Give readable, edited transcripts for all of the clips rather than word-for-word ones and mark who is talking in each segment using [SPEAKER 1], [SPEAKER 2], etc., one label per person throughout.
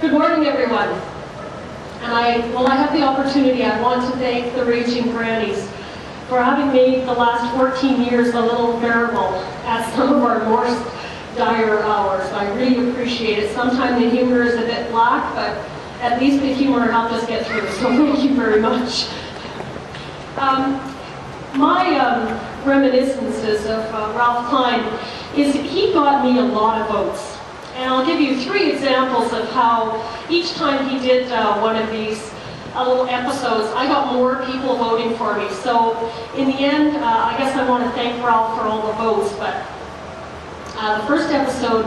[SPEAKER 1] Good morning, everyone. And while I have the opportunity, I want to thank the Raging Grannies for having made the last 14 years a little bearable at some of our most dire hours. I really appreciate it. Sometimes the humor is a bit black, but at least the humor helped us get through, so thank you very much. My reminiscences of Ralph Klein is he got me a lot of votes. And I'll give you 3 examples of how each time he did one of these little episodes, I got more people voting for me. So in the end, I guess I want to thank Ralph for all the votes. But the first episode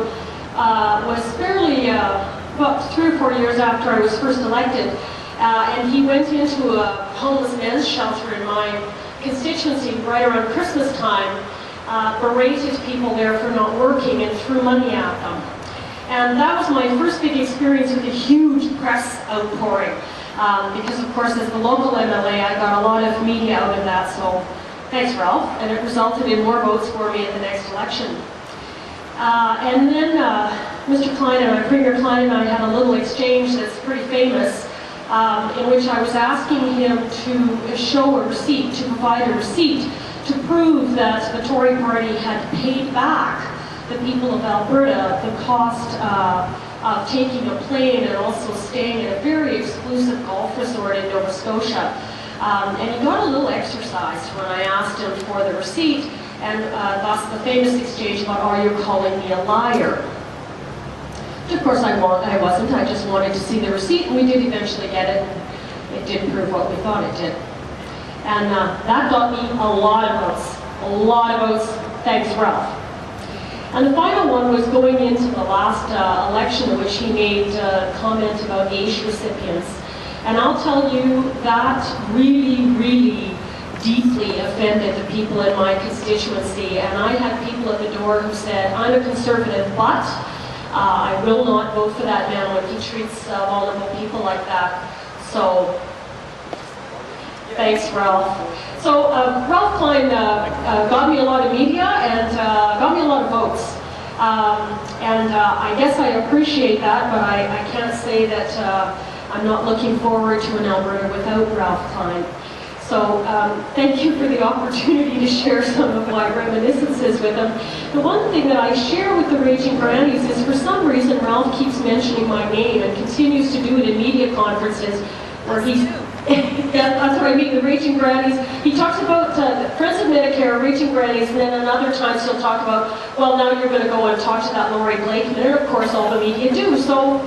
[SPEAKER 1] was fairly about 3 or 4 years after I was first elected. And he went into a homeless men's shelter in my constituency right around Christmas time, berated people there for not working and threw money at them. And that was my first big experience with a huge press outpouring. Because of course, as the local MLA, I got a lot of media out of that, so thanks, Ralph. And it resulted in more votes for me at the next election. And then Mr. Klein and Premier Klein and I had a little exchange that's pretty famous, in which I was asking him to show a receipt, to provide a receipt, to prove that the Tory party had paid back the people of Alberta the cost of taking a plane and also staying at a very exclusive golf resort in Nova Scotia. And he got a little exercised when I asked him for the receipt, and thus the famous exchange about, "Are you calling me a liar?" Which of course I wasn't, I just wanted to see the receipt, and we did eventually get it. It did prove what we thought it did. And that got me a lot of votes. Thanks, Ralph. And the final one was going into the last election in which he made a comment about age recipients. And I'll tell you, that really, really deeply offended the people in my constituency. And I had people at the door who said, "I'm a conservative, but I will not vote for that man when he treats vulnerable people like that." So, thanks, Ralph. So Ralph Klein got me a lot of media and got me a lot of votes. I guess I appreciate that, but I can't say that I'm not looking forward to an Alberta without Ralph Klein. So thank you for the opportunity to share some of my reminiscences with him. The one thing that I share with the Raging Grannies is, for some reason, Ralph keeps mentioning my name and continues to do it in media conferences where he's yeah, that's what I mean, the Raging Grannies. He talks about Friends of Medicare, Raging Grannies, and then other times he'll talk about, well, now you're going to go and talk to that Laurie Blakeman, and of course all the media do, so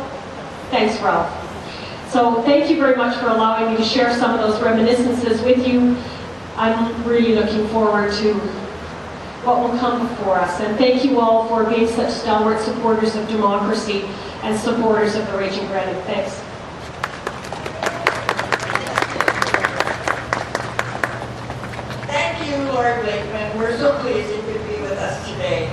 [SPEAKER 1] thanks, Ralph. So thank you very much for allowing me to share some of those reminiscences with you. I'm really looking forward to what will come before us, and thank you all for being such stalwart supporters of democracy and supporters of the Raging Granny. Thanks.
[SPEAKER 2] Laurie Blakeman, we're so pleased you could be with us today.